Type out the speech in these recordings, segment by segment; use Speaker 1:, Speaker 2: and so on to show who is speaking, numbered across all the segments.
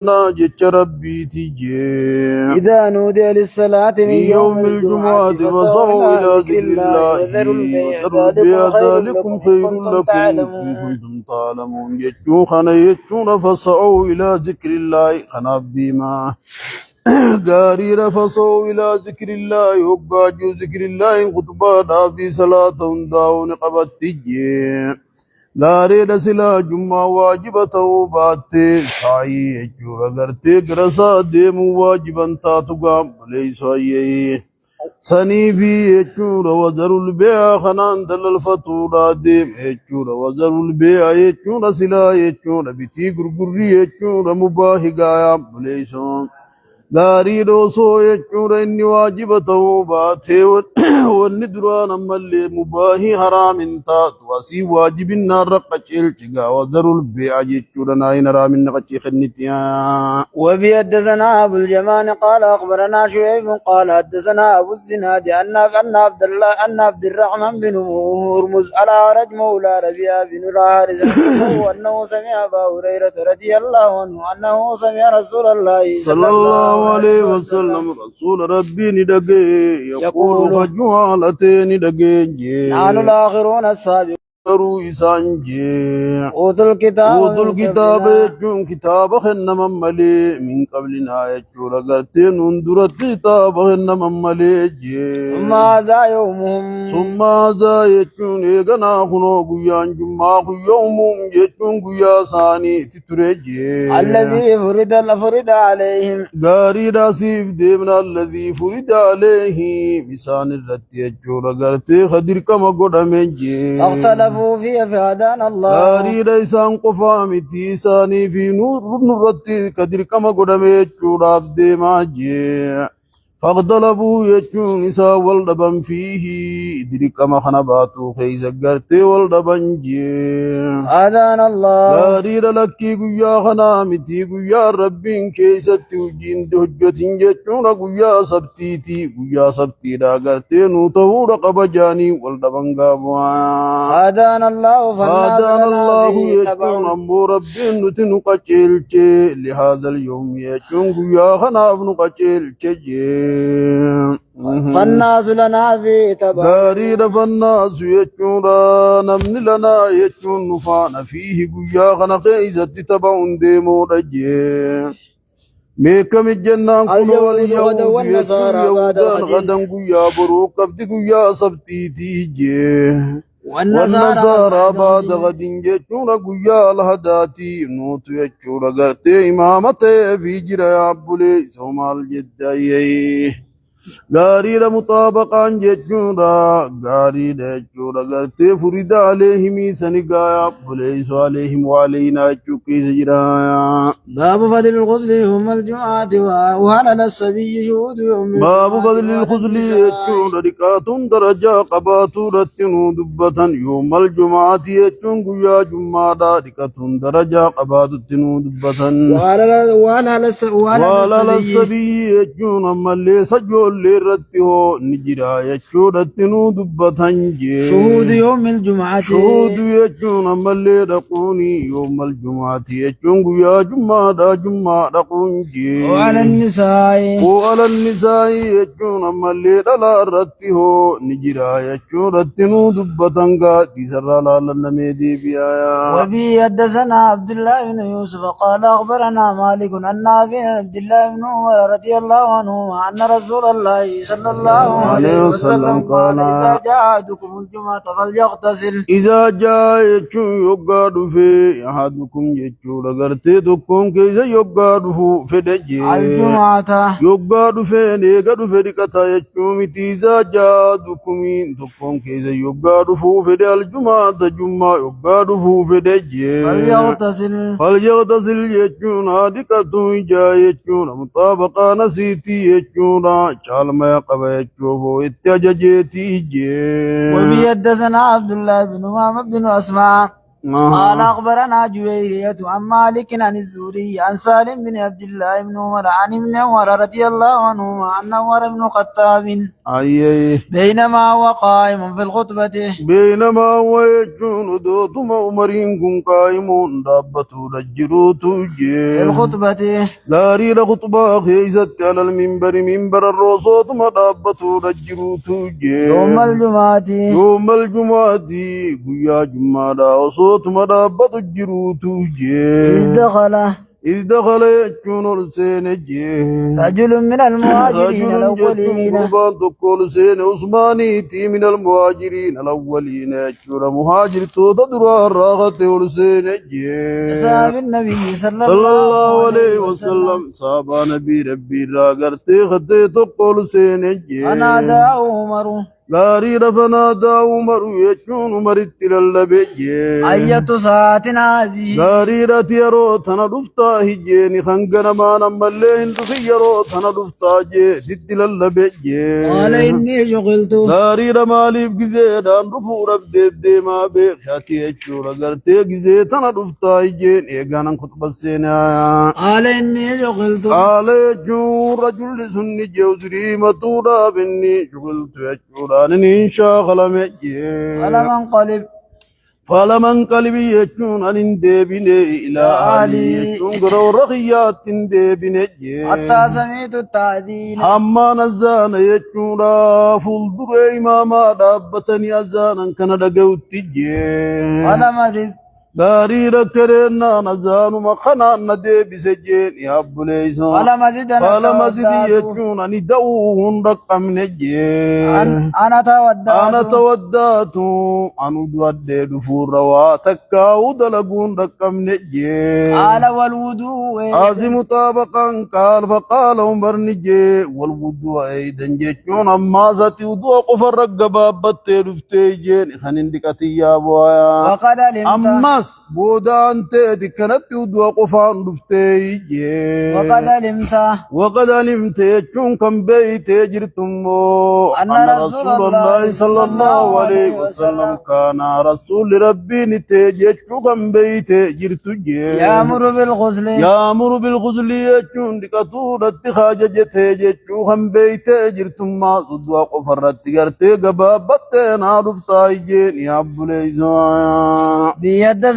Speaker 1: جت ربي تجي
Speaker 2: إذا نودي للصلاة من
Speaker 1: يوم الجمعة فصعوا إلى ذكر الله وذروا البيع ذلكم خير لكم إن كنتم تعلمون جتشون خنا يجتشون فصعوا إلى ذكر الله خنا بديما غارير فصعوا إلى ذكر الله وقاجوا ذكر الله خطبا في صلاة داون قبت تجي غارير سلا جمعة واجبة باتي سعي جورا غرتي غرسا ديمو واجبا تاتوغام ليس أيه سني في يجور وزر البيع خنان دل الفطورة ديم يجور وزر البيع يجور سلا يجور بيتي غرغري يجور مباهي غايا ليسون غاري دوسو يجور إني واجبته باتي والندران ملي مباهي حرام انتا تواسي واجب النار قچل چگا وزر البيع يجور ناين رام نقچي خنتيا
Speaker 2: وبيدثنا أبو اليمان قال أخبرنا شعيب قال حدثنا أبو الزناد أن عبد الرحمن بن هرمز الأعرج مولى ربيعة بن الحارث أنه سمع أبا هريرة رضي الله عنه أنه سمع رسول الله
Speaker 1: صلى الله عليه وسلم رسول ربي ندقي يقول فجوالتين ندقي
Speaker 2: نحن الآخرون السابقون
Speaker 1: أوتوا الكتاب يجون كتاب خنما ملي من قبلنا يجون لغتين اندرت كتاب خنما ملي
Speaker 2: ثم هذا يومهم
Speaker 1: ثم هذا يجون إيغنا خنو قيان جمع يومهم يجون قيا ثاني تترجي
Speaker 2: الذي فرد عليهم
Speaker 1: غاري راسيف ديمنا الذي فرد عليه بسان الرت يجون لغتي خدر كما قدمجي
Speaker 2: اختلفوا في هدانا الله
Speaker 1: غاري ريسان قفامتي ساني في نور نرتي كدر كما قدمي چوراب دي ماجي فاغضلبوا يجون إسا والدبن فيه إدري كما خنباتو خيز قرتي والدبن جي
Speaker 2: هدانا الله
Speaker 1: غاري لكي قيا خنامتي قيا ربين كيستي وجين دهجتين جتون قيا سبتيتي قيا سبتي دا قرتي نوتو رقب جاني والدبن قابوا
Speaker 2: هدانا الله
Speaker 1: يجون أمو ربين نتنو قچيلچي لهذا اليوم يجون قيا خناب نقچيلچي
Speaker 2: فالناس لنا في تبع
Speaker 1: غاري فالناس يجون نمن لنا يجون نفان فيه قيا خنقيزة تبعون ديمو رجي ميكم الجنة كل واليهود يهودان غدا قيا بروك قبض قيا سبتي تيجي والنصارى بعد غد يجون قيا الهداتي نوت يجون غرتي إمامتي في جرى عبولي سومال جدائي غاري مطابقا ججورا غاري ججورا غرتي فريد عليهم سنقايا بليس عليهم وعلينا جوكي سجرايا
Speaker 2: باب فضل الغسل يوم الجمعة وهل السبي شهود يوم
Speaker 1: باب فضل الغسل يجون ركات درجة قباتو رتنو دبة يوم الجمعة يجون قيا جمعة ركات درجة قباتو تنو دبة وهل السبي يجون ملي سجول لرته نجرا يجورتنو دبتنجي
Speaker 2: شهود يوم الجمعة
Speaker 1: شهود يجون ملي رقوني يوم الجمعة يجون يا جمعة رقونجي
Speaker 2: وعلى
Speaker 1: النساء يجون ملي دلا رته نجرا يجورتنو دبتنجا تسرى لالنميدي بيايا
Speaker 2: وبي حدثنا عبد الله بن يوسف قال أخبرنا مالك أن عبد الله بن عمر رضي الله عنه أن رسول الله صلى الله عليه وسلم قال إذا جاء أحدكم الجمعة فليغتسل
Speaker 1: إذا جاء يقعد في أحدكم يجور غرتي تكون كيس يقعد في دجي
Speaker 2: الجمعة
Speaker 1: يقعد في نيقعد في ركتا يجوم إذا جاء أحدكم تكون كيس يقعد في الجمعة يقعد في دجي فليغتسل يجون هادكة جاء يجون مطابقة نسيتي يجون ما يقبل يشوفه اتججتي جي
Speaker 2: وبيدثنا عبد الله بن محمد بن أسماء قال أخبرنا جويرية عن مالك عن الزهري عن سالم بن عبد الله بن عمر عن ابن عمر رضي الله عنهما أن عمر بن الخطاب بينما هو قائم في الخطبة
Speaker 1: بينما هو يجون دوتما عمرين كن قائمون دابتو رجروتو
Speaker 2: في الخطبة
Speaker 1: داري لخطبة خيزت على المنبر منبر الرسول ما دابتو رجروتو
Speaker 2: يوم الجمعة
Speaker 1: قيا جمعة وصوت ما دابتو جروتو إذ دخل يجون السين
Speaker 2: رجل من المهاجرين الأولين
Speaker 1: قربان تقول سين عثماني تي من المهاجرين الأولين يجون مهاجر تدرى الراغة والسين
Speaker 2: صحاب النبي صلى
Speaker 1: الله عليه وسلم صحاب نبي ربي راغرتي خدي تقول سين
Speaker 2: فناداه عمر
Speaker 1: غاري رفنادا عمر يجون عمر التلالبي
Speaker 2: أية ساعة هذه
Speaker 1: غاري رتيرو تنا دفتا هجيني خنغنا ما نملين تخيرو تنا دفتا جي تلالبي
Speaker 2: قال إني شغلت
Speaker 1: غاري رمالي بجزي دان رفو رب ديب ديما بي خاتي يجور غرتي جزي تنا دفتا هجيني غانا خطب السينا
Speaker 2: قال إني شغلت
Speaker 1: قال يجور رجل سني جوزري مطورا بني شغلت يجور إن شاغل مجي فلما انقلب يجون أن ديبني إلى أهلي يجون قروا رغيات ديبني
Speaker 2: حتى سمعت التأذين
Speaker 1: أما نزان يجون رافل دري ماما دابتني أزانا كان دقوت تجي
Speaker 2: فلما
Speaker 1: غاري ركرنا نزان مخنا ندي بسجين يا بليسون فلما زد يجون أني دوهن رقم نجي
Speaker 2: أنا
Speaker 1: تودات أنو دودي دفور رواتك ودلقون رقم نجي
Speaker 2: قال والوضوء
Speaker 1: عازم طابقا قال فقال عمر نجي والوضوء أيضا جيجون أما ذاتي وضوء قفر رقباب بطي رفتي جين خنين دكتي يا بوايا
Speaker 2: وقد علمت
Speaker 1: بودا أنت دكنت ودوا قفان رفتي وقد علمت يجون كم بيت يجرتم أن رسول الله صلى الله عليه وسلم كان رسول ربي نتيجو كم بيت يجرتو
Speaker 2: يأمر
Speaker 1: بالغسل يجون دكتور اتخاج جتيجو كم بيت يجرتم ما صدوا قفرت يجرتي قبابتنا رفتي جين يا بليزان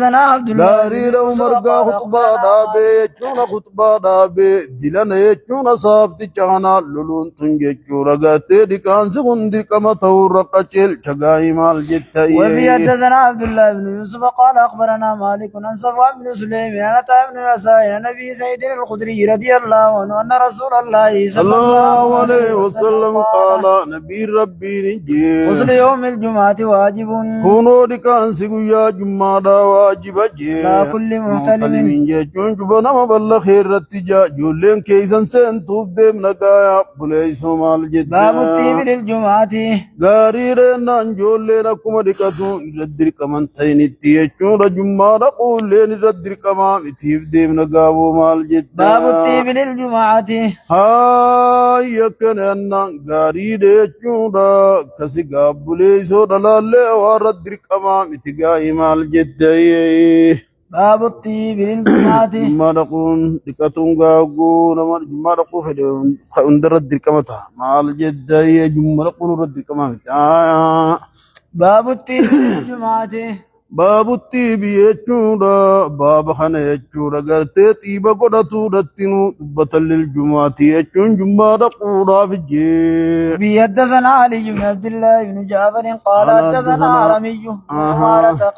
Speaker 2: بيدزنا عبد الله
Speaker 1: داري عمر قا خطبة دابي يجون خطبة دابي دلنا يجون صابت جانا لولون تنجيجو رغاتي دكان سخندر كما تورق جل شغاي مال جتاي
Speaker 2: وبيدزنا عبد الله بن يوسف قال أخبرنا مالك عن صفوان بن سليم عن بن يسار عن أبي سعيد الخدري رضي الله عنه أن رسول الله صلى الله عليه وسلم
Speaker 1: قال نبي ربي نجي
Speaker 2: غسل يوم الجمعة واجب
Speaker 1: كونو دكان سيغيا جمعة واجب
Speaker 2: لا كل محتلم
Speaker 1: جون جبنا ما بل خير رتجا جولين كيسن سن توف دم نقايا بليسو مال جد
Speaker 2: باب الطيب للجمعة
Speaker 1: غاري رنان جولين أكما دكاتون ردر كمان تين تيجون رجمع رقولين ردر كمان تيف دم نقاو مال جد
Speaker 2: باب الطيب للجمعة
Speaker 1: هاي يكن أنان غاري رجون را كسي قابليسو دلالي وردر كمان تيجاي مال جد
Speaker 2: باب الطيب للجمعة
Speaker 1: ما نقول دكاتون غاغو نما ما نقول فدون اندر الدركمتا مال جد هي جمله نقول الدركمتا
Speaker 2: باب الطيب للجمعة
Speaker 1: باب الطيب يجورا باب خنا يجورا غرتي طيب غدتو دتنو بتل للجمعة يجون جمعة قورا فجي
Speaker 2: بيدزنا علي بن عبد الله بن جعفر قال حدثنا رمي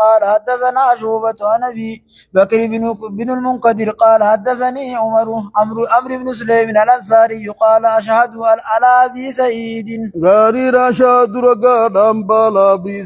Speaker 2: قال حدثنا شعبة عن أبي بكر بن المنقدر قال حدثني عمرو بن سليم الأنصاري قال أشهد على أبي سعيد
Speaker 1: غاري راشد رغادام بالا أبي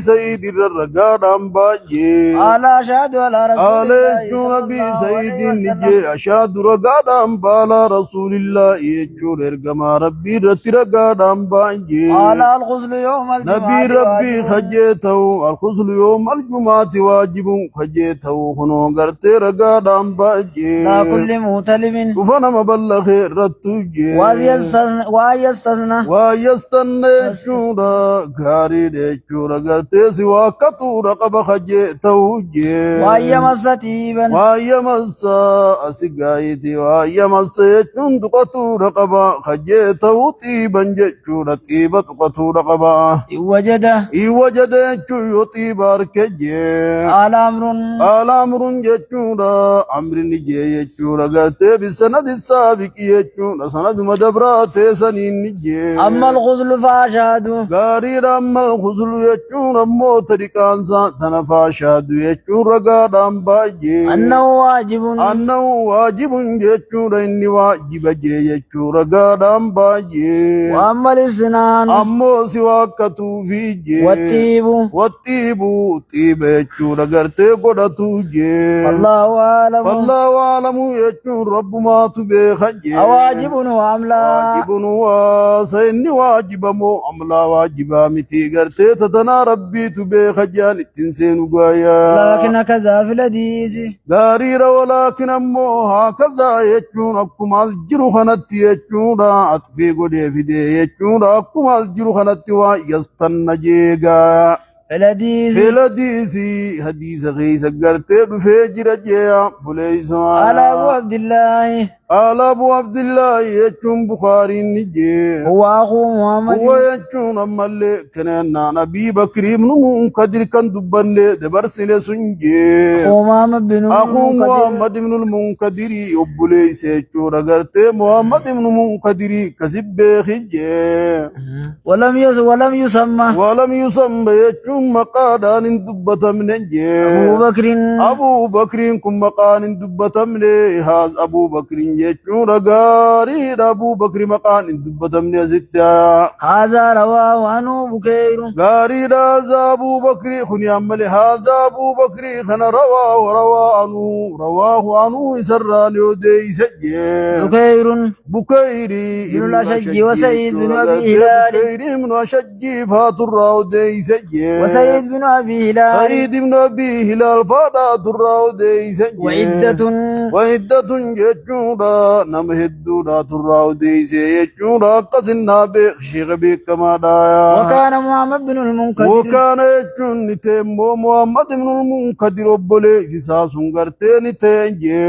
Speaker 1: سعيد الرغاد
Speaker 2: قال أشهد على رسول
Speaker 1: الله نبي سيد نجي أشهد رقادام بالا رسول الله يجور إرقما ربي رتي رقادام باجي
Speaker 2: قال الغسل يوم الجمعة
Speaker 1: نبي ربي خجيته الغسل يوم الجمعة واجب خجيته خنو قرتي رقادام باجي
Speaker 2: لا كل مهتلم
Speaker 1: كفنا مبلغ رتوجي
Speaker 2: ويستثنى
Speaker 1: شورا غاري دي شورا قرتي سواكتو رقب خجيته جي
Speaker 2: وأيمس طيبا
Speaker 1: وأيمس أسقايتي وأيمس يجون دقة رقب خجيته طيبا جتشور طيبة دقة رقب إن وجد يجو يطيب أركجي
Speaker 2: قال أمر
Speaker 1: قال أمر جتشور أمر نجي يجور قرتي بسند السابق يجور سند مدبرات سنين نجي
Speaker 2: أما الغزل فأشهد
Speaker 1: غارير أما الغزل يجور أمو تركانسا تنفاشاد يجور قادم باجي
Speaker 2: أنه واجب
Speaker 1: يجور إني واجب جي يجور قادم باجي
Speaker 2: وأما الإسنان
Speaker 1: أمو سواكتو في جي والطيب طيب يجور قرتي قدتو جي
Speaker 2: فالله
Speaker 1: أعلم يجور رب ما تبخجي
Speaker 2: أواجب وأملا
Speaker 1: واجب وسيني واجب مو أملا واجب متي قرتي تتنا ربي تبخجان التنسين قايا
Speaker 2: لكن كذا في الحديث
Speaker 1: غارير ولكن أمو هكذا يجون أكم الجر خنت يجون أطفي قدي في دي يجون أكم الجر خنت ويستن جيغا في الحديث حديث غيث قرتي بفجر جيا بليس
Speaker 2: قال أبو عبد الله
Speaker 1: قال أبو عبد الله يجون بخاري نجي
Speaker 2: هو أخو محمد
Speaker 1: هو يجون أما اللي كان نبي بكر بن منكدر كان دبن دبر سنة سنجي
Speaker 2: أخو محمد
Speaker 1: بن المنكدر يبليس يجون قرتي محمد بن منكدر كذب خجي
Speaker 2: ولم يسمى
Speaker 1: يجون مقادان دبة من الجي أبو بكر كم مقان دبة من هذا أبو بكر يجون غاري أبو بكر مقان دبة من ستة
Speaker 2: هذا رواه عنه بكير
Speaker 1: غاري هذا أبو بكر خني عمل هذا أبو بكر خنا رواه عنه يسران يودي سجي بكيري
Speaker 2: بن الأشج وسيد بن أبي هلال
Speaker 1: بكيري من أشج فاتر راودي سجي
Speaker 2: وسيد بن أبي هلال
Speaker 1: سيد بن أبي هلال فاتر راودي سجي وعدة جتشورا نمهدورا تراودي سيجورا قصنا بخشيغ بكما دايا
Speaker 2: وكان محمد بن المنكدر
Speaker 1: وكان يجون نتيمو محمد بن المنكدر بولي جساسون غرتين تنجي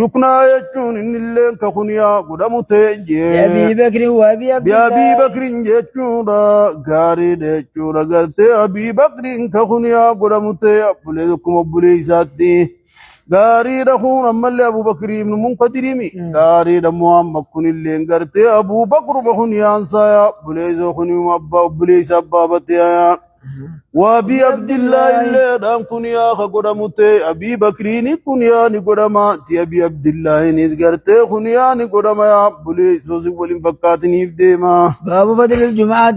Speaker 1: يكنا يجون إن اللين كخنيا قدام تنجي
Speaker 2: بأبي بكر
Speaker 1: بأبي بكر جتشورا غاري دجورا غرتي أبي بكر كخنيا قدام تنجي بولي ساتي غاري رخون أمال أبو بكر من منقدريمي غاري محمد كن اللي انقرتي أبو بكر بخون يانسايا بليزو خنيوم أبا بليس أبا بتيايا وأبي عبد الله اللي دام كن يا خقدمتي أبي بكريني كن يا نقدما تي أبي عبد الله نزقرتي كن يا نقدما يا بليزو زبولين فكاتني في ديما
Speaker 2: باب فضل الجمعة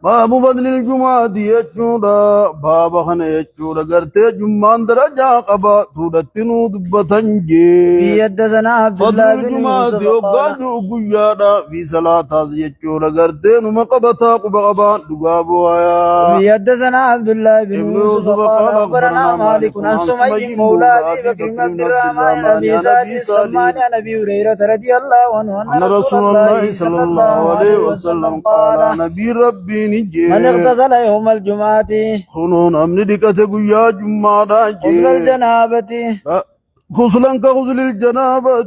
Speaker 1: باب فضل الجمعة يجودا باب خنا يجودا غرتي جمان درجة قبا تودتنو دبتنجي
Speaker 2: في يدسنا عبد الله بن
Speaker 1: يوسف يوغادو غيادا في صلاة يجودا غرتي نمقبتا قبا دغابو يا
Speaker 2: في يدسنا عبد الله بن يوسف قال أخبرنا مالك عن سمي مولى أبي بكر بن عبد الرحمن أبي سعد السمان عن أبي هريرة رضي الله عنه أن
Speaker 1: رسول الله صلى الله عليه وسلم قال نبي ربي
Speaker 2: من اغتسل يوم الجمعة
Speaker 1: خنون أمن دكت قيا جمعة
Speaker 2: غسل الجنابة
Speaker 1: غسلا كغسل الجنابة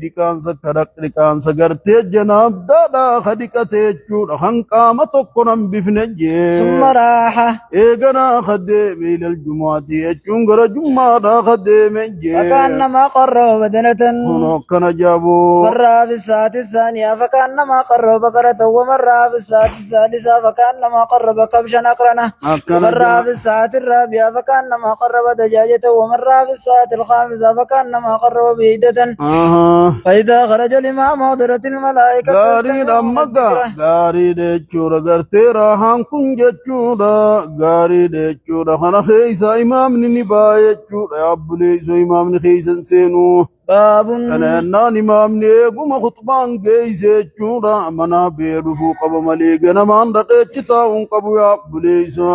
Speaker 1: دكان سكرك دكان سكرتي الجناب دادا خدكتي جود خنقامة تقنم بفنجي
Speaker 2: ثم راح
Speaker 1: إيقنا خدم إلى الجمعة يجون جمعة خدم
Speaker 2: فكأنما قرب بدنة
Speaker 1: هنوكنا جابو
Speaker 2: مرة في الساعة الثانية فكأنما قرب بقرة ومرة في الساعة الثالثة فكأنما قرب كبشا أقرنة ومرة في الساعة الرابعة فكأنما قرب دجاجة ومرة في الساعة الخامسة فكأنما قرب بيدة فإذا خرج الإمام حضرت الملائكة
Speaker 1: غاري رمّا غاري دچورا غرتي راهان كن جچورا غاري دچورا خنا خيسا إمام نباية چورا أبلي سو إمام نخيسن سينو
Speaker 2: باب
Speaker 1: أنا إمام نيقوم خطبان كيسي چورا منا بيرفو قب مليقنا من دقيتشتاون قبو أبلي سو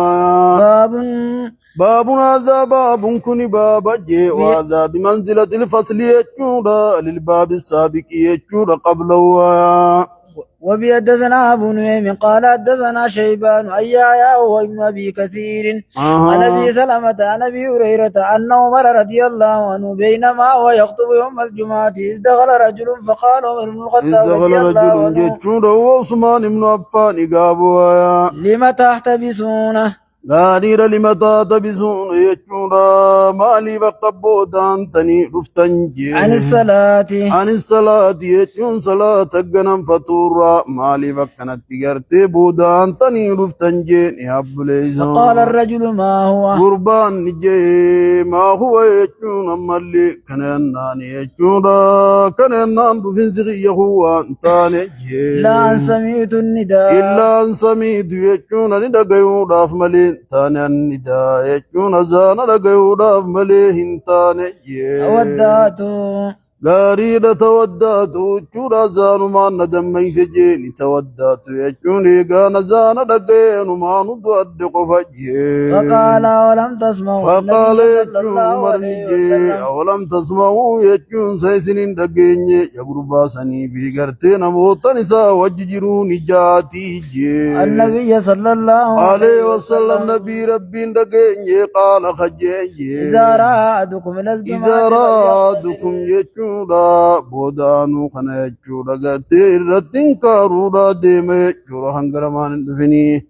Speaker 1: باب هذا باب كن باب جي وهذا بمنزلة الفصل يجود للباب السابق يجود قبله
Speaker 2: وبي حدثنا أبو نعيم قال حدثنا شيبان أي يحيى وابن أبي كثير عن أبي سلمة عن أبي هريرة أن عمر رضي الله عنه بينما هو يخطب يوم الجمعة إذ دخل رجل فقال عمر بن الخطاب رضي الله عنه
Speaker 1: عثمان بن عفان قابوا
Speaker 2: لم تحتبسونه
Speaker 1: غارير لما تاتبسون يجورا مالي بقبودان تني رفتنجي
Speaker 2: عن
Speaker 1: الصلاة يجون صلاة غنم فطورا مالي بقنت تغرتي بودان تني رفتنجي يحب ليزون
Speaker 2: فقال الرجل ما هو
Speaker 1: قربان نجي ما هو يجون مالي كننان يجورا كننان رفن سغي هو انتاني
Speaker 2: إلا أن سمعت النداء
Speaker 1: إلا أن سمعت يجون ندقيون راف مالي تاني النداء يجون زانا لقيودا مليهن تاني
Speaker 2: وداتو
Speaker 1: غاريدا توداتو چورا زانو ما ندم سجيني توداتو يجون إيقانا زانا لقين ما ندود قفجي
Speaker 2: فقال ولم تسمعوا
Speaker 1: فقال يجون مرنجي ولم تسمعوا يجون سيسنين دقيني يقربا سني في قرتين موتا نسا وججروني جاتي جي
Speaker 2: النبي صلى الله
Speaker 1: عليه وسلم نبي ربي دقيني قال خجيني
Speaker 2: إذا رأدكم من الجمعة
Speaker 1: إذا رأدكم يجون بودانو خنا يجورا غتي رتين كارورا ديمه يجورا هنگرمان دفني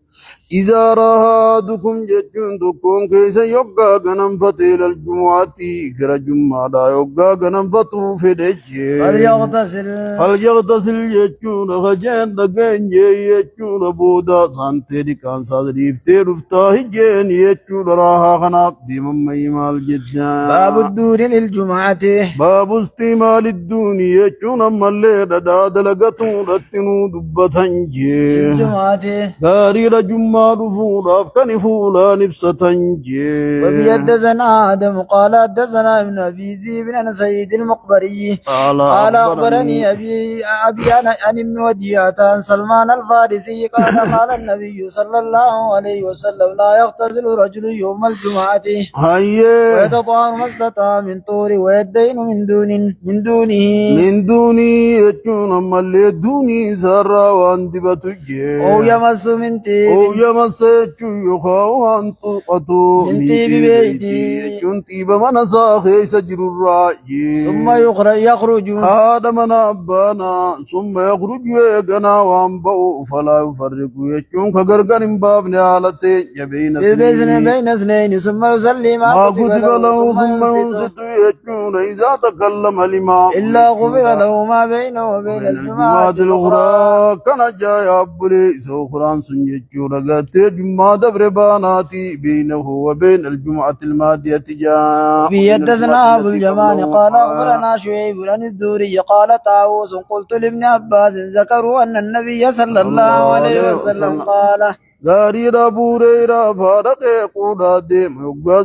Speaker 1: إذا رأدكم يجون دكون كيسا يوغا غنم فتيل الجمعة غرا جمعة دا يوغا غنم فتو فدجي فليغتسل يجون خجين دقين يجون بودا سانتي دي كان صادريف تيرفتا هجين يجون راها خناب دي مميمال جدا
Speaker 2: باب الدور للجمعة
Speaker 1: باب استعمال الدنيا يجون ملي داد لغتون رتنو دبتن جي
Speaker 2: الجمعة
Speaker 1: غاري رجمع رفولا فكنفولا نفسة جي
Speaker 2: وبي حدثنا آدم قال حدثنا ابن أبي ذئب عن سيد المقبري قال أخبرني أبي عن ابن وديعة عن سلمان الفارسي قال قال النبي صلى الله عليه وسلم لا يغتسل رجل يوم الجمعة ويتطهر ما استطاع من طور ويدين من دونه
Speaker 1: يجون ملي دوني سرا واندبت جي
Speaker 2: أو يمس من
Speaker 1: أو يمس يخاو أنطقتو
Speaker 2: من طيب بيتي
Speaker 1: يجون طيب من ساخي سجر الرأي
Speaker 2: ثم يخرج
Speaker 1: هذا من أبانا ثم يخرج يغنى وانبأ فلا يفرق يجون كغرغر بابن عالتين
Speaker 2: بين اثنين ثم يصلي ما كتب
Speaker 1: له ثم ينصت يجون إذا تكلم الإمام
Speaker 2: إلا غفر له ما بينه وبين الجماعة
Speaker 1: الأخرى كان جاي أبري سوخران سنججون غتي جمعة دبرباناتي بينه وبين الجمعة المادية جاء
Speaker 2: بيدثنا أبو اليمان قال أخبرنا شعيب عن الزهري قال طاووس قلت لابن عباس ذكروا أن النبي صلى الله عليه وسلم قال
Speaker 1: غاري رابو ريرا فارق قودا ديم يوغا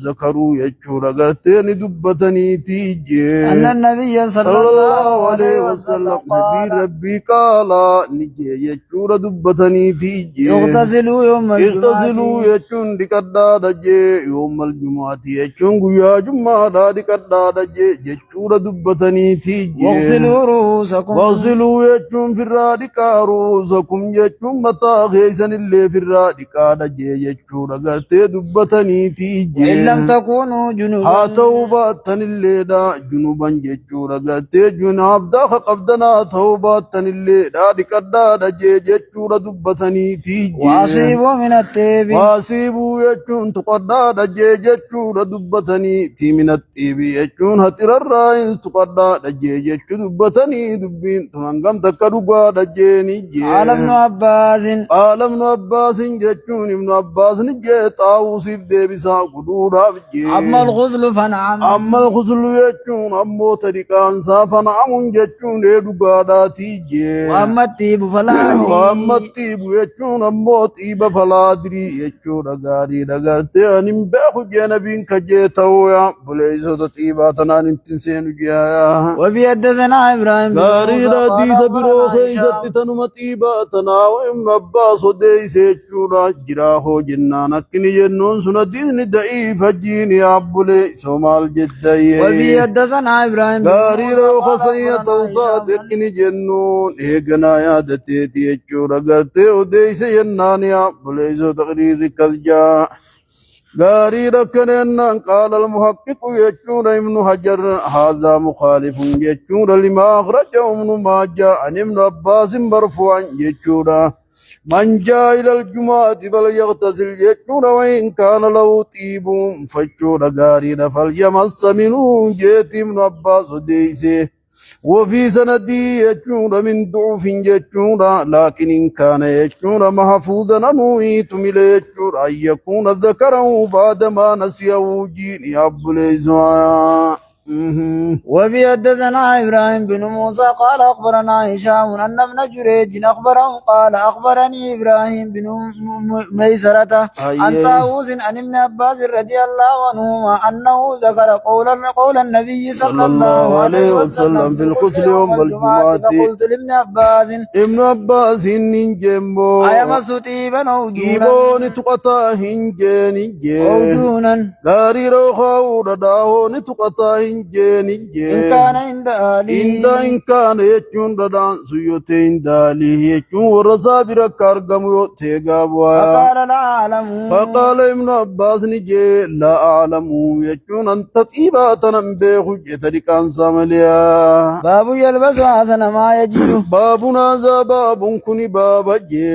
Speaker 1: زكرو يچورا غرتين دبتني تيجي
Speaker 2: أن النبي صلى الله عليه وسلم
Speaker 1: نبي ربي قالا نجي يچورا دبتني تيجي
Speaker 2: يغتسلوا
Speaker 1: يچون دكدا دجي يوم الجمعة يچون غيا جمعة دكدا دجي يچورا دبتني تيجي
Speaker 2: واغسلوا رؤوسكم
Speaker 1: يچون في الرادكا رؤوسكم يچون متا غيزن اللي في الرادكا دجي يچون غرتي دبتني تيجي
Speaker 2: إن لم تكونوا جنوبا
Speaker 1: توباتن اللي دا جنوبا يچون غرتي جناب دا قبدنا توباتن اللي دا دكدا دجي يچون دبتني تيجي
Speaker 2: وأصيبوا من الطيب
Speaker 1: واسيبو يچون تقدا دجي يچون دبتني تي من الطيب يچون هتر الرايس تقدا دجي يچون دبتني دبين تمنغم تكدغا دجي نجي
Speaker 2: قال ابن
Speaker 1: عباس يچون ابن عباس نجي طاووس ديبسا قدورا بجي
Speaker 2: أما الغسل
Speaker 1: يچون امو طريقان فنعم يچون دغا داتيجي
Speaker 2: وأما الطيب
Speaker 1: يچون امو طيب فلا دري يچون غاري دغرتي ان بخو جنبين كجيتو يا بليزو طيباتنا نتنسين جيا
Speaker 2: وبيدثنا إبراهيم
Speaker 1: غاري ردي سبرو خيزت تنم طيباتنا وإم عباس وديس يجورا جراهو جنان أكني جنون سندين دعيف الجين يا أبولي سومال جدي
Speaker 2: وفي حدثنا إبراهيم
Speaker 1: غاري رو خصية توضاد أكني جنون إيقنا يا دتيتي يجورا قرتي وديس ينان يا أبولي سو تقرير كالجا غاري ركنن قال المحقق يجون ابن حجر هذا مخالف يجون لما أخرجه ابن ماجه عن ابن عباس مرفوعا يجون من جاء إلى الجمعة فليغتسل يجون وإن كان له طيب فجون غاري فليمس منه جيت ابن عباس ديسه وفي سندي يجون من ضعف يجون لكن إن كان يجون محفوظا نويت من يجون أن يكون ذكره بعدما نسيه جين أبو الإزواء
Speaker 2: وفي حدثنا إبراهيم بن موسى قال أخبرنا هشام أن ابن جريج أخبره قال أخبرني إبراهيم بن ميسرة عن طاووس عن ابن عباس رضي الله عنهما أنه ذكر قول النبي صلى الله عليه وسلم
Speaker 1: في الغسل يوم الجمعة
Speaker 2: فقلت لابن عباس
Speaker 1: ابن عباس هنجمو
Speaker 2: أيمس طيبا أو
Speaker 1: جيبون تقطع هنجين
Speaker 2: جونا
Speaker 1: غاري روخاو رداهون تقطع هنجين
Speaker 2: إن كان عند أهلي
Speaker 1: إن كان يجون ردان سيوتي عند أهلي يجون ورسابر كارغم يوتيغابوا
Speaker 2: فقال لا أعلم
Speaker 1: فقال ابن عباس نجي لا أعلم يجون أن تطيبات نمبه جتركان سامليا
Speaker 2: باب يلبس حسن ما يجد
Speaker 1: بابنا ذا باب كني بابا جي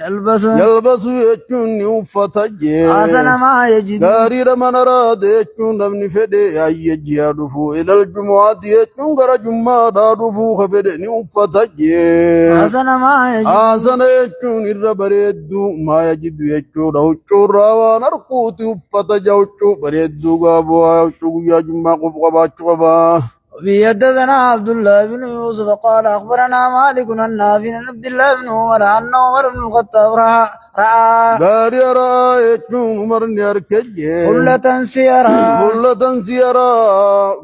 Speaker 1: يلبس يجون يوفتا جي
Speaker 2: حسن ما يجد
Speaker 1: غاري رمان راد يجون نمني فدي أيجي رفو إلى الجمعة يجون غرا جمعة رفو خفدي نوفتا جي
Speaker 2: حسن ما يجد
Speaker 1: حسن يجون الربريدو ما يجد يجون روچو راوان أرقوتي وفتا جوچو بريدو غابوا يوچو يا جمعة قبقبا قبا
Speaker 2: في حدثنا عبد الله بن يوسف قال أخبرنا مالك عن نافع عن عبد الله بن عمر أن عمر بن الخطاب رأى
Speaker 1: غاري رايتون عمر نيركجي
Speaker 2: حلة سيرا
Speaker 1: حلة سيرا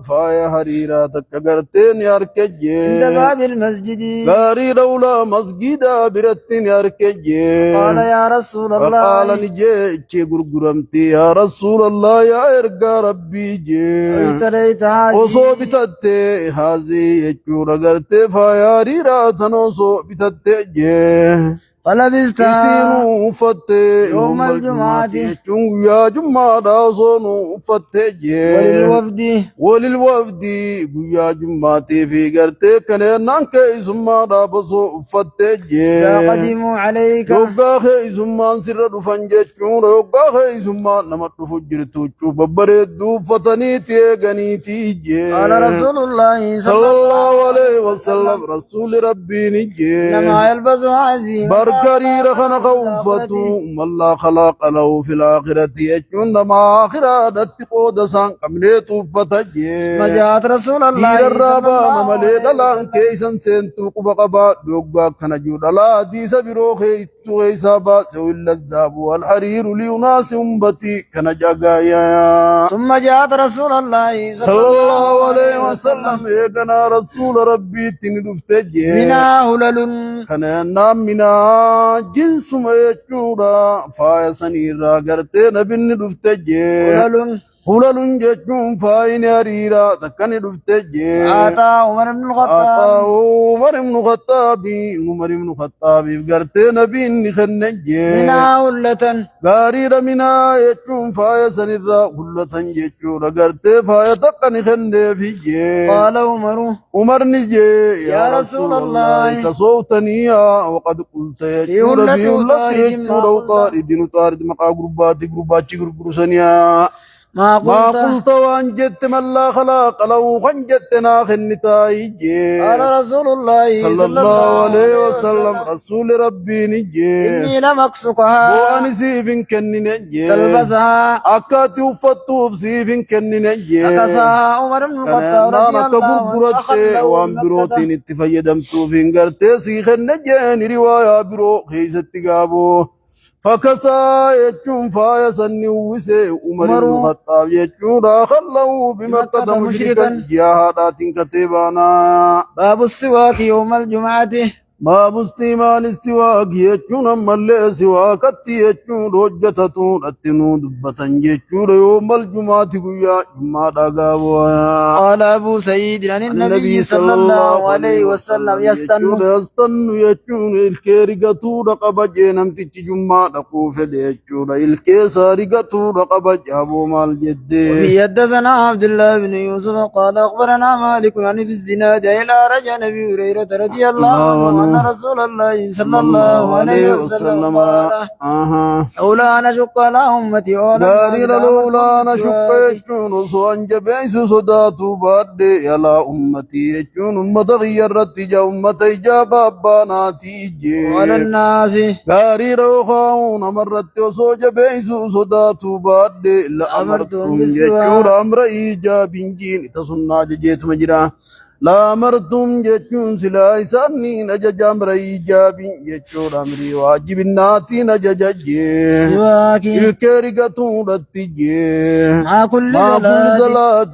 Speaker 1: فايا حريرا تكغرتين يركجي
Speaker 2: عند باب المسجد
Speaker 1: غاري رولا مسجدا برتين يركجي
Speaker 2: قال يا رسول الله
Speaker 1: قال نجي چه غرغرمتي يا رسول الله يا ارغا ربي جي
Speaker 2: اشتريت هذه
Speaker 1: وصو بتته هذه يچور غرتي فايا حريرا تنوسو بتته جي
Speaker 2: فلبستها
Speaker 1: فتة
Speaker 2: يوم الجمعة
Speaker 1: يا جمعة صونو فتة وللوفد يا جمعة في قرتي كان نانك اسمع رابسو فتة
Speaker 2: فقدموا عليك
Speaker 1: يوغا خيزمان سر فنجچون يوغا خيزمان نمت فجرتو ببردو فتني تيغني تيجي
Speaker 2: قال رسول الله
Speaker 1: صلى الله عليه وسلم رسول ربي نجي
Speaker 2: لما يلبس هذه
Speaker 1: بركرير خنق وفتو ملا خلق له في الآخرة يجون ما آخرة دتقو دسان قمليتو فتجي
Speaker 2: مجات رسول الله
Speaker 1: دير الرابا نملي دلان كيسن سنتو قبقبا دوغا كنجو دلا ديس بروخي غيسابا سوي الذهب والحرير ليناس أمتي كنجاقايا
Speaker 2: ثم جاءت رسول الله
Speaker 1: صلى الله عليه وسلم إيقنا رسول ربي تندفتجي
Speaker 2: منا هلل
Speaker 1: كنا منا جنس ما يجورا فايسنيرا غرتي نبن دفتجي
Speaker 2: هلل
Speaker 1: هلل جتون فاين هريرا تكني دفتجي
Speaker 2: آتا عمر بن الخطاب
Speaker 1: عمر بن الخطاب غرتي نبين خنجي
Speaker 2: منا هلة
Speaker 1: غاريرا منا يجون فايسنيرا هلة جتورا غرتي فاي تكني خنجي فيجي
Speaker 2: قال
Speaker 1: عمر نجي
Speaker 2: يا رسول الله
Speaker 1: كصوتني وقد قلت يجور في هلة يجور وطارد نطارد مقا قرباتي قرسانيا ما قلت وان جت من لا خلاق لو خنجتنا خنتايجي
Speaker 2: قال رسول الله
Speaker 1: صلى الله عليه وسلم رسول ربي نجي
Speaker 2: إني لمكسكها
Speaker 1: وأنا سيفن كني نجي
Speaker 2: تلبسها
Speaker 1: أكاتي وفتو بسيفن كني نجي
Speaker 2: أكسها عمر بن الخطاب
Speaker 1: أنا كبرت وان بروتين اتفيدم توفين قرتي سيخن نجي رواية برو خيست قابو فكسا يجون فايا سنوسي عمر بن الخطاب يجون خلوا بمكة مشركا جهادات كتبانا
Speaker 2: باب السواك يوم الجمعة
Speaker 1: باب استعمال السواك يجون ملء سواكت يجون رجتتون اتنو دبتن يجون يوم الجمعة قيا جمعة دقابوا.
Speaker 2: قال أبو سعيد عن النبي صلى الله عليه وسلم
Speaker 1: يستن يجون الكيرقتو رقب جينم تيجي جمعة دقوف يجون الكيسا رقتو رقب جابو مال جدي.
Speaker 2: وفي حدثنا عبد الله بن يوسف قال أخبرنا مالك عن ابي الزناد إلى رجع نبي هريرة رضي الله عنه أن رسول الله صلى الله عليه وسلم قال أولى أن أشق على أمتي
Speaker 1: داري لولا نشق يجون سوان جبيس صداتو بعد يلا أمتي يجون أمت غيرت جا أمتي جابا باناتي جي
Speaker 2: وعلى الناس
Speaker 1: داري روخاون مرت وسو جبيس صداتو بعد لأمرتم يجون أمر إيجاب جين تصنع جيت مجرى لا أمرتم جتون سلا إساني نجج أمر إيجاب جتون أمري واجب الناتي نجج
Speaker 2: سواك
Speaker 1: الكريقتون رتجي
Speaker 2: مع كل
Speaker 1: صلاة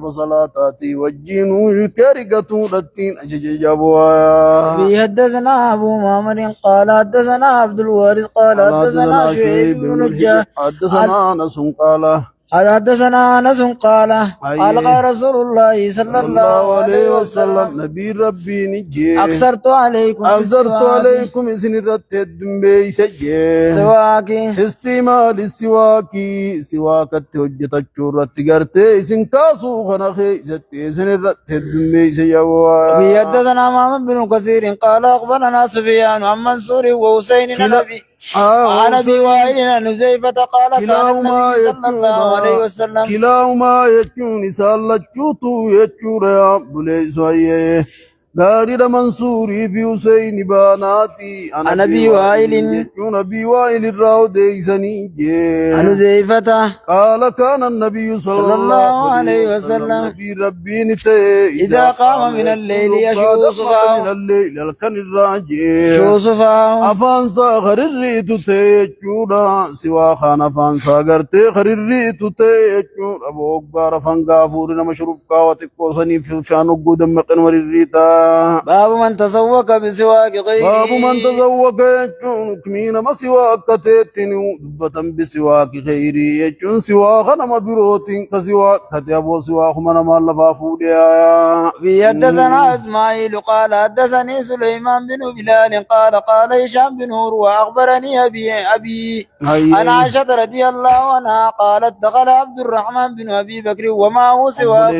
Speaker 1: وصلاتاتي والجين الكريقتون رتين أجج جابوا.
Speaker 2: في حدثنا أبو معمر قال حدثنا عبد الوارث قال حدثنا شعيب بن نجاح
Speaker 1: حدثنا أنس قال
Speaker 2: حدثنا أنس قال قال رسول الله صلى الله عليه وسلم
Speaker 1: نبي ربي نجي
Speaker 2: أكثرت عليكم
Speaker 1: إذن رت الدنبي سجي
Speaker 2: سواك
Speaker 1: استعمال السواك سواك التوجة الشورة تقرتي إذن كاسو خنخي ستي إذن رت الدنبي سجوا.
Speaker 2: في حدثنا محمد بن كثير قال أخبرنا سفيان عن منصور وحسين النبي عن ابي وائل عن حذيفة قال قال النبي صلى الله عليه وسلم
Speaker 1: كلاهما يجون سالتشوتو يجور يا بليسويه داري منصوري في حسين باناتي
Speaker 2: أنا أبي وائل
Speaker 1: يجون أبي وائل الراو ديسني
Speaker 2: عن حذيفة
Speaker 1: قال كان النبي صلى الله عليه وسلم نبي ربي نتي
Speaker 2: إذا قام من الليل يشو صفاه
Speaker 1: من الليل الكن الراجي
Speaker 2: شو صفاه
Speaker 1: أفان ساغر الريت تيجودا سوا خان أفان ساغر تيغر الريت تيجود أبو أكبر أفان غافور مشروب كاوتك وصني في فانو قدم مقنور الريتا.
Speaker 2: باب من تزوق بسواك غيره
Speaker 1: باب من تزوق يجون كمين ما سواك تتنو دبة بسواك غيري يجون سواك نما بروتين كسواك كتابو سواك من ما لفافوديا.
Speaker 2: في حدثنا إسماعيل قال حدثني سليمان بن بلال قال قال هشام بن عروة أخبرني أبي عن عائشة رضي الله عنها قالت دخل عبد الرحمن بن أبي بكر ومعه سواك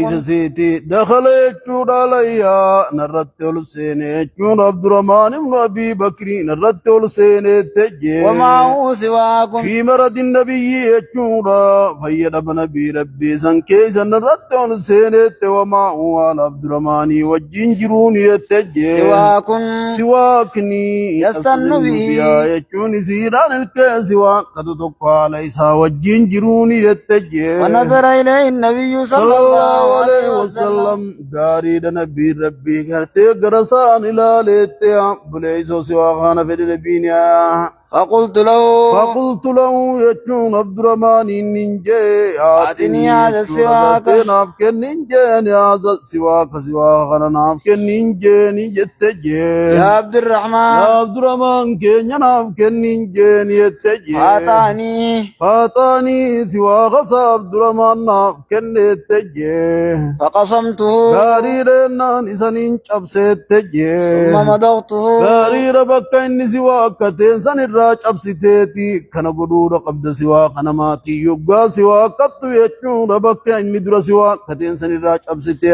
Speaker 1: دخل يجون عليا نرت الحسين يجون عبد الرحمن بن أبي بكر نرت الحسين تجي
Speaker 2: ومعه سواك
Speaker 1: في مرض النبي يجون فيد ابن أبي ربي سنكيس نرت الحسين ومعه على عبد الرحمن والجنجرون يتجي سواكني
Speaker 2: يستن به
Speaker 1: يجون سيران الكيس سواك قد تقوى ليس والجنجرون يتجي
Speaker 2: ونظر إليه النبي صلى الله عليه وسلم
Speaker 1: داري نبي ربي کرتے گرسان الالتے بلیسو سوا خانا فیدی نبینیا
Speaker 2: فقلت له
Speaker 1: يجون عبد الرحمن ننجي
Speaker 2: آتني هذا السواك
Speaker 1: نافك ننجي هذا السواك سواك نافك ننجي تجي
Speaker 2: يا عبد
Speaker 1: الرحمن كي نافك ننجي تجي فاتاني سواك عبد الرحمن نافك تجي
Speaker 2: فقسمته
Speaker 1: غاري لنا نسانين شبسة تجي
Speaker 2: ثم مضغته
Speaker 1: غاري ربك إني سواك تنسان أبسيتي كان قدود قبض سوا قنماتي يبقى سوا قط يجون ربك إني در سوا كتين سنراج أبسيتي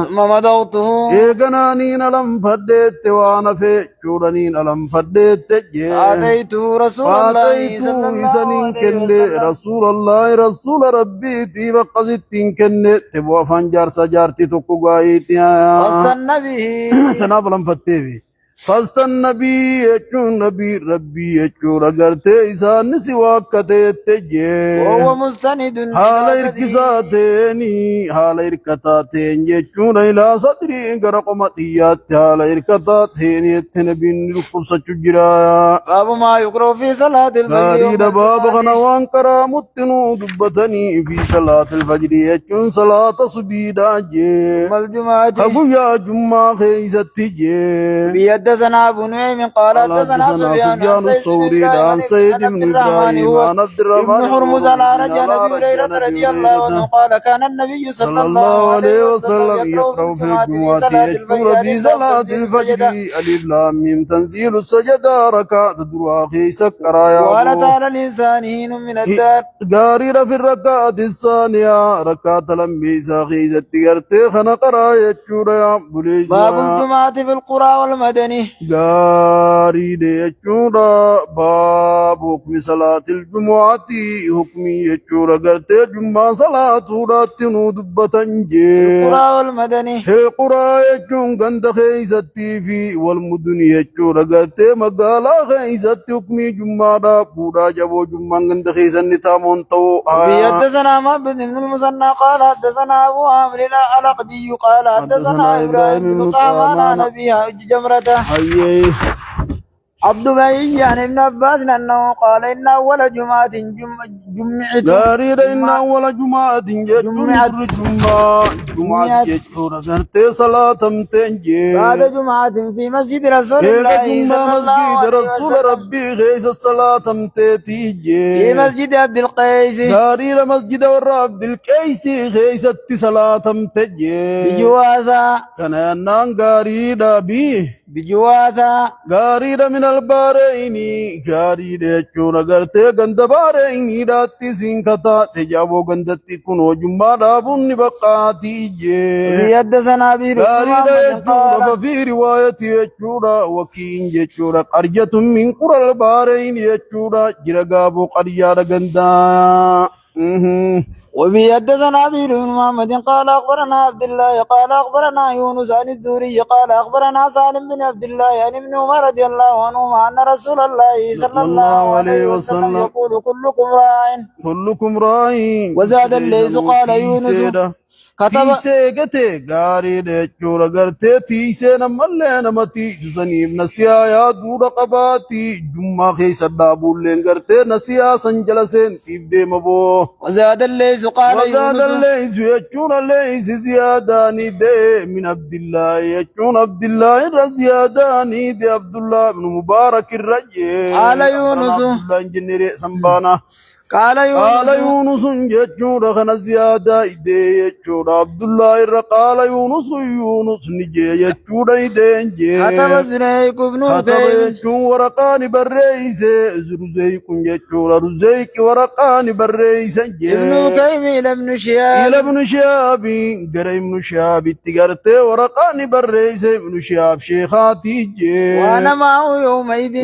Speaker 2: ثم مضغته
Speaker 1: إيقنانين ألم فدت وانا في شورانين ألم فدت تجي
Speaker 2: آتيت رسول الله صلى الله عليه وسلم
Speaker 1: رسول الله رسول ربي تي وقزتين كنت تبوا فانجار سجارتي تقو غايتي
Speaker 2: واستنى به
Speaker 1: سناب لم فتي فاستن نبي يجون نبي ربي يجون أغرتي إسان سواك تتجي
Speaker 2: وهو مستند
Speaker 1: حال إركتاتين يجون إلى صدري غرقمتيات حال إركتاتين يتنبين لقصة جرا.
Speaker 2: باب ما يقرأ في صلاة الفجر
Speaker 1: غاري باب غنوان كرامتنو دبتني في صلاة الفجر يجون صلاة صبيدا جي
Speaker 2: الجمعة
Speaker 1: أبو يا جمعة خيستي جي
Speaker 2: بيد حدثنا أبو نعيم قال حدثنا
Speaker 1: سفيان الثوري عن سيد بن إبراهيم عن عبد الرحمن
Speaker 2: بن هرمز على رجع نبي هريرة رضي الله عنه قال كان النبي صلى الله عليه وسلم
Speaker 1: يقرأ في الجمعة يجبر في صلاة الفجر ألف لام ميم تنزيل السجدة ركعة درواخي سكرايا
Speaker 2: وقال تعالى الإنسان هين من الدار
Speaker 1: غارير في الركعة الثانية ركعة لمبيسا خيزة تغرتي خنقرا يجورا بليسا
Speaker 2: باب الجمعة في القرى والمدني
Speaker 1: غارير يجورا باب حكم صلاة الجمعة حكمي يجورا غرتي جمعة صلاة راتنو دبتنجي
Speaker 2: القرى والمدني
Speaker 1: في القرى يجون غند خيزتي في والمدن يجورا غرتي مقالا خيزتي حكمي جمعة بودا جبو جمعة غند خيزن نتامون تو
Speaker 2: حدثنا محمد بن المثنى قال حدثنا ابو عامر الألقدي قال حدثنا ابراهيم بن طعمان نبيها جمرته عبد بن عن ابن عباس انه قال ان اول جمعه جمعت
Speaker 1: غارير ان اول جمعه جمعت جمعه جتور غرتي صلاه تنجي
Speaker 2: بعد جمعه في مسجد رسول الله
Speaker 1: صلى الله عليه وسلم رسول ربي غيث الصلاه تنتيجي
Speaker 2: في مسجد عبد القيس
Speaker 1: غارير مسجد عبد القيس غيث الصلاه تنتيجي
Speaker 2: بجواذا
Speaker 1: كان غارير
Speaker 2: بجواذا
Speaker 1: غارير من البارين غارير يجون غرتي غند بارين راتي سينكتا تجابو غندتي كنو جمعة دابون بقاتي جي
Speaker 2: حدثنا بير
Speaker 1: غارير يجون ففي رواية يجون وكين يجون قرية من قرى البارين يجون جرغابو قرية غندا
Speaker 2: وبي حدثنا بير بن محمد قال اخبرنا عبد الله قال اخبرنا يونس عن الزهري قال اخبرنا سالم بن عبد الله عن ابن عمر رضي الله عنهما ان رسول الله صلى الله عليه وسلم يقول كلكم راع وزاد الليث قال يونس
Speaker 1: تيسee gate gaariidha jechuudha gartee tiisee namallee namatti jusaniif nasiyaa yaaduudha qabaati jummaa keessa dhaabuulleen gartee nasiyaa san jala seentiif deema boo
Speaker 2: وزاد الليث
Speaker 1: jechuudha leeysi ziyaadaanii dee min abdillaahi jechuun abdillaahi irra ziyaadaanii dee abdullah ibnu mubaarak irra jee
Speaker 2: qaala yuunusu
Speaker 1: abdullah injineeree sanbaana
Speaker 2: قال
Speaker 1: يونس جتشورا خنا زيادة إيدي جتشورا عبد الله إر قال يونس نجي جتشورا إيدي جي
Speaker 2: كتب زريك بن
Speaker 1: كتب ورقان بريس زرزيك جتشورا رزيك ورقان بريس جي
Speaker 2: ابن كيم إلى ابن
Speaker 1: شهاب قرأ ابن شهاب تقرت ورقان بريس ابن شهاب شيخاتي جي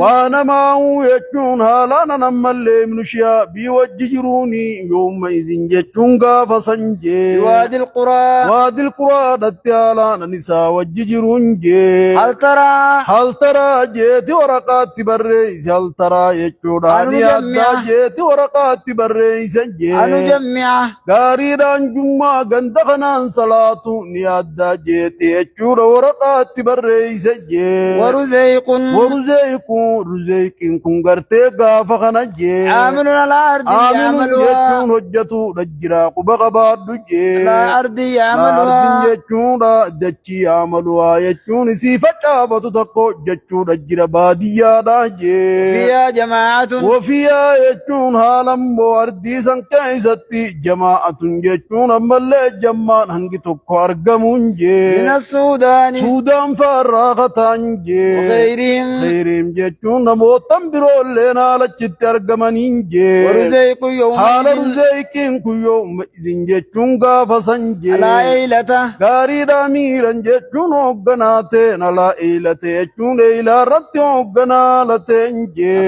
Speaker 2: وأنا معه
Speaker 1: يجتشون هالانا نمال ابن شهاب وججروني يوم إذن جتشونغا فسنجي وادي القرى دتيالا نساء وججرون جي هل ترى جيتي ورقات بريس هل ترى يجودا نيادا جيتي ورقات بريس جي
Speaker 2: جمع
Speaker 1: غاريدان جمعة غندخنان صلاة نيادا جيتي يجودا ورقات بريس جي
Speaker 2: ورزيق
Speaker 1: كن غرتي غافخنا جي
Speaker 2: عامل الأرض
Speaker 1: يجون هجتو رجرا قبق بعد جي
Speaker 2: لا أرض يعملها
Speaker 1: يجون دجي يعملها يجون سيفة شابة تقو جتشو رجرا بادية داجي وفيها يجون هالم وردي سنكايستي جماعة يجون أمالي جمان هنگي تقو أرقمون جي
Speaker 2: من السودان
Speaker 1: فراغتان جي وغيرهم يجون نموتن برولينا لچت أرقمانين جي
Speaker 2: ورزيق يوم
Speaker 1: حال رزيق يوم إذن جتشون غافا سنجي
Speaker 2: على إيلته
Speaker 1: غاري داميرا جتشون وقناتين على إيلته جتشون إلى رت وقنالتين جي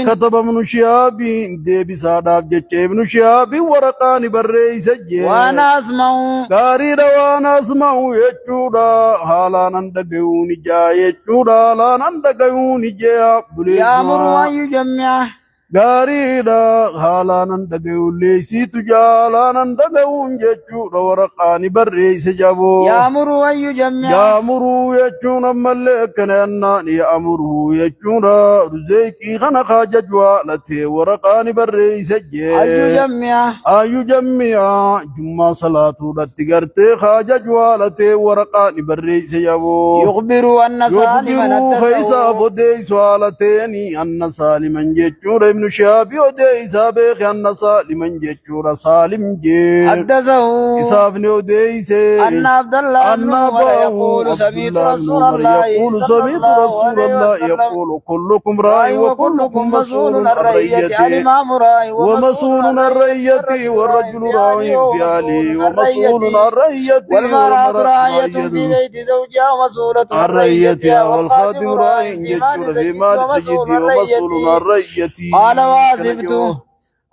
Speaker 1: كتب ابن شهاب دي بساداب جتش ابن شهاب ورقان بريس جي
Speaker 2: وانا أسمعه
Speaker 1: غاري وانا أسمعه يجودا حالا نندقوني جا يجودا لا نندقوني جا
Speaker 2: يأمر ويجمع
Speaker 1: غاريدا حالانا دغيو ليسي تجالانا دغون جچو ورقاني بريس جابو
Speaker 2: يأمر أن يجمع
Speaker 1: يأمر يجون ملكنا يأمر يجون رزيكي خنقا ججوالتي ورقاني بريس
Speaker 2: أن يجمع
Speaker 1: أيو جميع جمع صلاة رتقرتي خاجة جوالتي ورقاني بريس يبو
Speaker 2: يخبر أن سالما
Speaker 1: يخبروا خيسا
Speaker 2: التسوق
Speaker 1: بدي سوالتيني أن سالما جيتشور ابن شابي ودي سابق أن سالما جيتشور سالم جي
Speaker 2: حدثه
Speaker 1: إسافني ودي سي
Speaker 2: أن عبد الله بن عمر يقول سمعت رسول الله صلى الله عليه وسلم
Speaker 1: يقول كلكم راعي وكلكم مسؤول عن رعيته
Speaker 2: الإمام راعي
Speaker 1: ومسؤول عن رعيته والرجل راع في أهله ومسؤول عن رعيته
Speaker 2: والمرأة راعية في بيت زوجها ومسؤولة
Speaker 1: عن رعيتها والخادم راع يجور في مال سيدي ومسؤول عن رعيته
Speaker 2: قال واسبت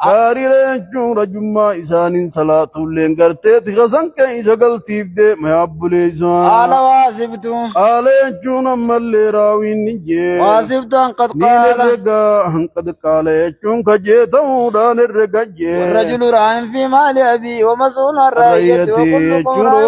Speaker 1: غاريرجون رجما إسان صلاة اللين قرتي غزن كيس قلتي بدي ما يبليزان
Speaker 2: قال واسبت
Speaker 1: قال يجون ملي راوين نجي
Speaker 2: واسبت أن قد
Speaker 1: نين
Speaker 2: قال
Speaker 1: الرقا قد قال يجون كجيتو دان الرقا جي
Speaker 2: والرجل راع في مال أبي ومسؤول عن رعيته وكلكم راع